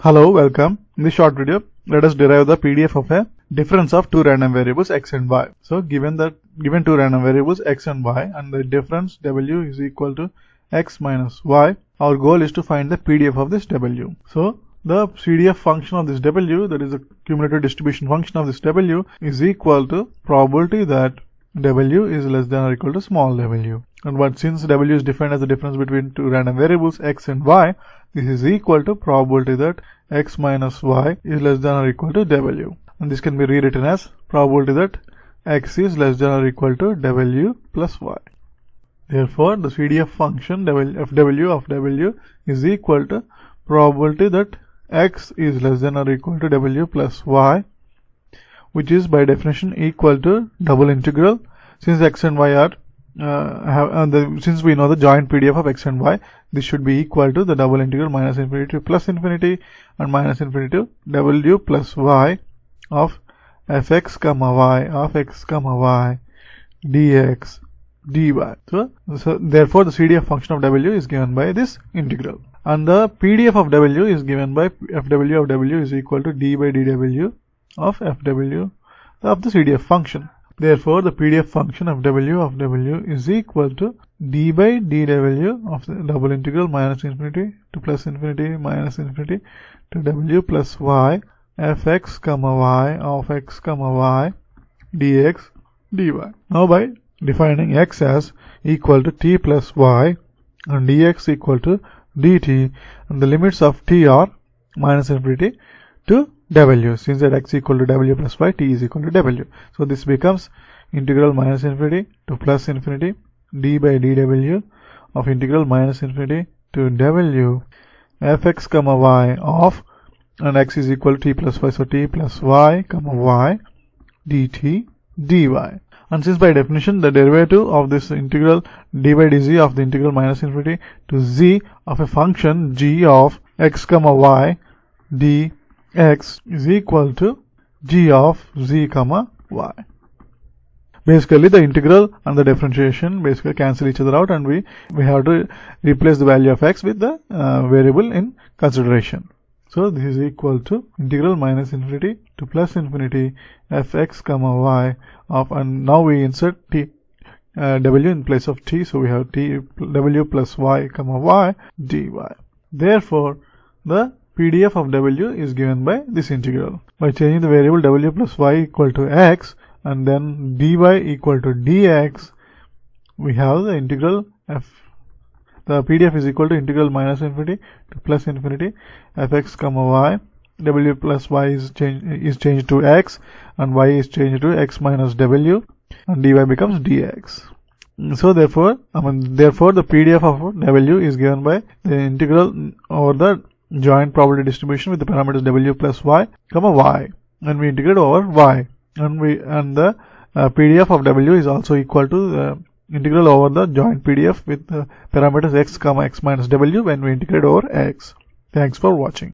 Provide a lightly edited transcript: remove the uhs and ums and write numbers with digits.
Hello, welcome. In this short video, let us derive the PDF of a difference of two random variables x and y. So given two random variables x and y and the difference w is equal to x minus y, our goal is to find the PDF of this w. So the CDF function of this w, that is the cumulative distribution function of this w, is equal to probability that w is less than or equal to small w. And since w is defined as the difference between two random variables x and y, this is equal to probability that x minus y is less than or equal to w. And this can be rewritten as probability that x is less than or equal to w plus y. Therefore, the CDF function fw of w is equal to probability that x is less than or equal to w plus y, which is by definition equal to double integral. Since x and y are since we know the joint PDF of x and y, this should be equal to the double integral minus infinity to plus infinity and minus infinity to w plus y of fx comma y of x comma y dx dy. So therefore the CDF function of w is given by this integral, and the PDF of w is given by fw of w is equal to d by dw of fw of the CDF function. Therefore, the PDF function of w is equal to d by dw of the double integral minus infinity to plus infinity minus infinity to w plus y fx comma y of x comma y dx dy. Now by defining x as equal to t plus y and dx equal to dt, and the limits of t are minus infinity to w. Since that x equal to w plus y, t is equal to w. So this becomes integral minus infinity to plus infinity d by dw of integral minus infinity to w fx comma y of, and x is equal to t plus y, so t plus y comma y dt dy. And since by definition the derivative of this integral d by dz of the integral minus infinity to z of a function g of x comma y dx is equal to g of z comma y. Basically the integral and the differentiation basically cancel each other out, and we have to replace the value of x with the variable in consideration. So this is equal to integral minus infinity to plus infinity fx comma y of, and now we insert t w in place of t, so we have t w plus y comma y dy. Therefore the PDF of w is given by this integral. By changing the variable w plus y equal to x and then dy equal to dx, we have the integral the PDF is equal to integral minus infinity to plus infinity fx comma y, w plus y is changed to x and y is changed to x minus w, and dy becomes dx. So therefore the PDF of w is given by the integral over the joint probability distribution with the parameters w plus y comma y, and we integrate over y, and the PDF of w is also equal to the integral over the joint PDF with the parameters x comma x minus w when we integrate over x. Thanks for watching.